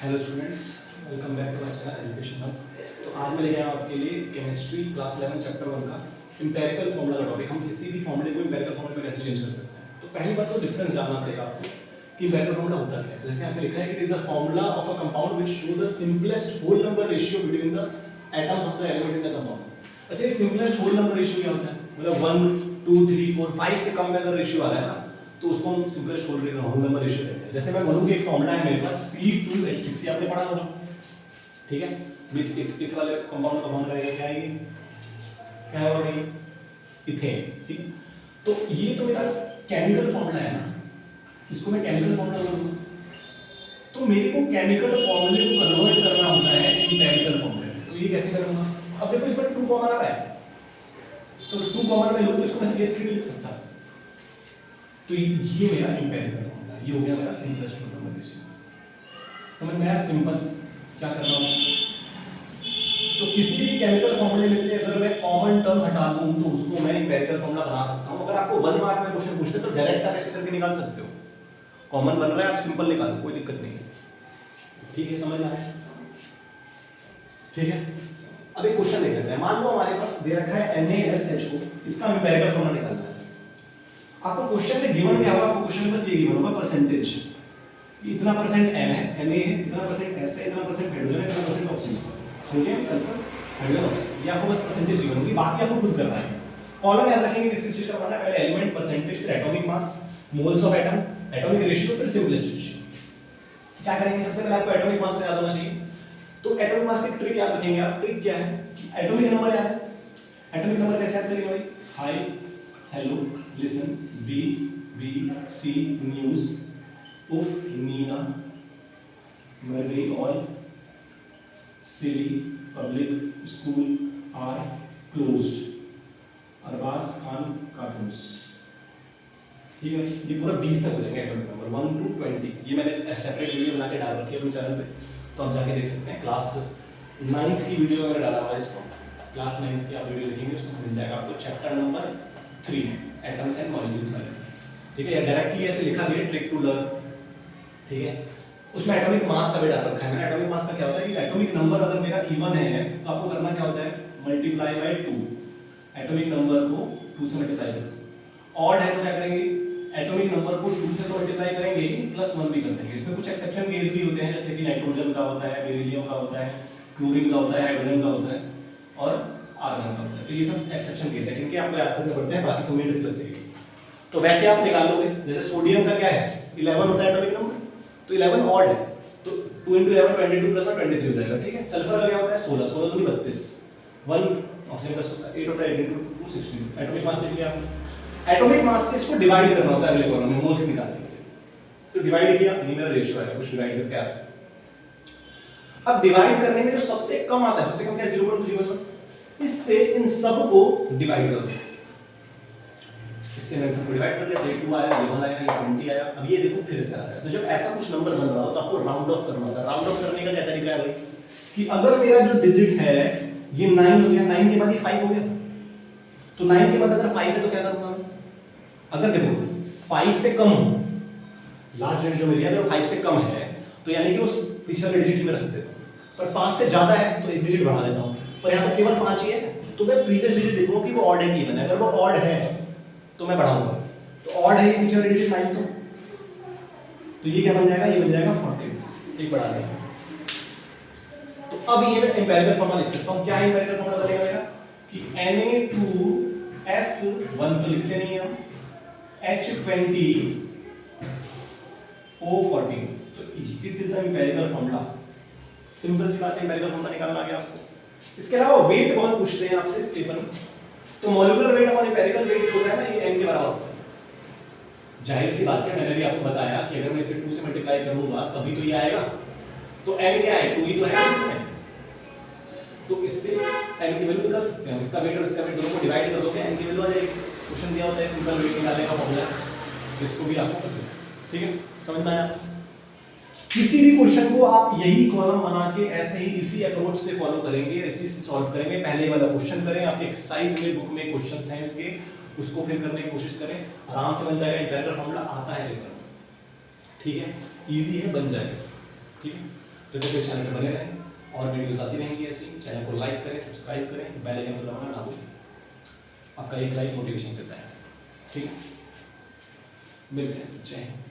Hello students, welcome back to my channel education hub. तो आज मैं लेके आया हूं आपके लिए केमिस्ट्री क्लास 11 चैप्टर 1 का एम्पिरिकल फार्मूला का टॉपिक। हम किसी भी फार्मूले को एम्पिरिकल फार्मूले में कैसे चेंज कर सकते हैं। तो पहली बात तो डिफरेंस जानना पड़ेगा आपको कि एम्पिरिकल फार्मूला होता क्या है। जैसे यहाँ पे लिखा है कि it is the formula of a compound which show the simplest whole number ratio between the atoms of the element in the compound. अच्छा, ये सिंपलेस्ट होल नंबर रेशियो क्या होता है? मतलब 1 2 3 4 5 से कम में अगर रेशियो आ रहा है ना, तो उसको हम सिंपलेस्ट होल नंबर रेशियो कहते हैं। जैसे मैं बोलूं कि एक फार्मूला है मेरे पास C2H6, ये आपने पढ़ा होगा, ठीक है। विथ इथ वाले कंपाउंड का फार्मूला क्या है? क्या है और इथेन, ठीक। तो ये तो मेरा केमिकल फार्मूला है ना, इसको मैं केमिकल फार्मूला बोलूंगा। तो मेरे को केमिकल फार्मूले को कन्वर्ट करना होता है एम्पिरिकल फार्मूले में। तो ये कैसे करूंगा? अब देखो इसमें 2 कॉमन आ रहा है, तो 2 कॉमन में लूं तो इसको मैं CH3 लिख सकता हूं। तो ये मेरा एम्पिरिकल फार्मूला है, ये हो गया मेरा सिंपलेस्ट होल नंबर रेशियो। समझ में आया? सिंपल क्या करना होगा। तो किसी भी केमिकल फार्मूले में से अगर मैं कॉमन टर्म हटा दूं तो उसको मैं एम्पिरिकल फार्मूला बना सकता हूं। अगर आपको 1 मार्क में क्वेश्चन पूछते तो डायरेक्ट आप ऐसे करके निकाल सकते हो। कॉमन बन रहा है, आप सिंपल निकालो, कोई दिक्कत नहीं है। ठीक है, समझ में आया? ठीक है, अब एक क्वेश्चन देख लेते हैं। मान लो हमारे पास दे रखा है NaSH, इसका एम्पिरिकल फार्मूला निकालना है। आपको क्वेश्चन में गिवन क्या होगा? आपको क्वेश्चन में बस ये गिवन होगा परसेंटेज, इतना परसेंट N है, Na है, इतना परसेंट S है, इतना परसेंट हाइड्रोजन है, इतना percent oxygen, sodium sulphur hydrogen oxygen. ये आपको बस परसेंटेज गिवन होगी, बाकी आपको खुद करना है। कॉलम याद रखेंगे किस चीज का बनाना है? पहले एलिमेंट परसेंटेज, फिर atomic mass, moles of atom, atomic ratio, फिर सिंपलेस्ट रेशियो। क्या करेंगे? सबसे पहले आपको एटॉमिक मास याद होना चाहिए। तो एटॉमिक मास की ट्रिक याद रखेंगे आप। ट्रिक क्या है कि एटॉमिक नंबर याद है। एटॉमिक नंबर कैसे याद करेंगे भाई? Hi, hello, listen, B B C, news, उफ, नीना, मरगई, all, silly, public, school, are, closed, Arbaaz Khan, cartoons. ठीक है, ये पूरा 20 तक हो जाएंगे एटॉमिक नंबर 1 to 20। ये मैंने सेपरेट वीडियो बना के डाल रखी है अपने चैनल पे, तो आप जाके देख सकते हैं। क्लास 9th की वीडियो मैंने डाला हुआ है इसको, क्लास 9th की आप वीडियो देखेंगे, उसमें से मिल जाएगा आपको chapter number 3 atoms and molecules वाले। ठीक है, या डायरेक्टली ऐसे लिखा गया ट्रिक टू लर्न, ठीक है। उसमें एटॉमिक मास का भी डाल रखा है मैंने। एटॉमिक मास का क्या होता है कि एटॉमिक नंबर अगर मेरा इवन है तो आपको करना क्या होता है? Multiply by 2। एटॉमिक नंबर को 2 से मल्टीप्लाई करो। ऑड है तो क्या करेंगे? एटॉमिक नंबर को 2 से तो मल्टीप्लाई करेंगे प्लस 1 भी कर देंगे। इसमें कुछ एक्सेप्शन केस भी होते हैं, जैसे कि नाइट्रोजन का होता है, बेरिलियम का होता है, क्लोरीन का होता है, हाइड्रोजन का होता है और आर्गन का होता है। तो ये सब एक्सेप्शन केस है, इनके आपको याद करने पड़ते हैं, बाकी सब में ट्रिक लग जाएगी। तो वैसे आप निकाल लोगे। जैसे सोडियम का क्या है? 11 होता है एटॉमिक नंबर, तो 11 ऑड है, तो 2 into 11 22 प्लस 1 23 हो जाएगा। ठीक है। सल्फर का क्या होता है? 16, 16 दूनी 32, 1 ऑक्सीजन का 8 होता है, 8 into 2 16। एटॉमिक मास देख लिया आपने। एटॉमिक मास से इसको डिवाइड करना होता है अगले कॉलम में मोल्स निकालने के लिए। तो डिवाइड किया, ये मेरा रेशियो है, कुछ डिवाइड करके आ रहा है। अब डिवाइड करने में जो सबसे कम आता है, सबसे कम क्या है? 0.311। इससे इन सब को डिवाइड कर दो। इससे मैंने सबको डिवाइड कर दिया, तो ये 2 आया, ये 1 आया, ये 20 आया। अब ये देखो फिर से आ रहा है। तो जब ऐसा कुछ नंबर बन रहा हो तो आपको राउंड ऑफ करना होता है। राउंड ऑफ करने का क्या तरीका है भाई? कि अगर मेरा जो डिजिट है ये 9 हो गया, 9 के बाद ये 5 हो गया, तो 9 के बाद अगर 5 है तो क्या करूंगा? अगर देखो 5 से कम हो, लास्ट डिजिट जो मेरी है अगर 5 से कम है तो यानी कि उस पिछले वाले डिजिट में रख देता हूं। पर 5 से ज्यादा है तो एक डिजिट बढ़ा देता हूं। पर यहां तो केवल 5 ही है, तो मैं प्रीवियस डिजिट देखूंगा कि वो ऑड है कि इवन है। अगर वो ऑड है तो मैं बढ़ाऊंगा, तो ऑड है ये पीछे वाली डिजिट 9, तो ये क्या बन जाएगा? ये बन जाएगा 40, एक बढ़ा देंगे। तो अब ये मैं एम्पिरिकल फॉर्मूला लिख सकता हूं। क्या एम्पिरिकल फॉर्मूला बनेगा मेरा? कि Na2S1 तो लिखते नहीं हम, H20O14, तो it is empirical formula. Simple सी बात है, एम्पिरिकल फॉर्मूला निकालना आ गया आपको। इसके अलावा वेट बहुत पूछते हैं आपसे पेपर में, तो मॉलिक्यूलर वेट और एम्पिरिकल वेट जो होता है ना, ये n के बराबर होता है। जाहिर सी बात है, मैंने भी आपको बताया कि अगर मैं इसे 2 से मल्टीप्लाई करूंगा तभी तो ये आएगा। तो n क्या है? 2 ही तो है इसमें, तो इससे n की वैल्यू निकाल सकते हैं। इसका वेट और इसका वेट दोनों को डिवाइड कर दोगे, n की वैल्यू आ जाएगी। क्वेश्चन दिया होता है सिंपल वेट निकालने का फॉर्मूला, इसको भी आपको कर देना। ठीक है, समझ में आया? किसी भी क्वेश्चन को आप यही कॉलम बना के ऐसे ही इसी अप्रोच से फॉलो करेंगे, इसी से सॉल्व करेंगे। पहले वाला क्वेश्चन करें, आपके एक्सरसाइज में बुक में क्वेश्चंस हैं इसके, उसको फिर करने की कोशिश करें, आराम से बन जाएगा। एम्पिरिकल फॉर्मूला आता है लेकर, ठीक है, इजी है, बन जाएगा। ठीक है, तो कृपया चैनल पर बने रहें और वीडियोस आती रहेंगी ऐसी। चैनल को लाइक करें, सब्सक्राइब करें, बेल आइकन को दबाना ना भूलें। आपका एक लाइक मोटिवेशन देता है। ठीक है, मिलते हैं। जय हिंद।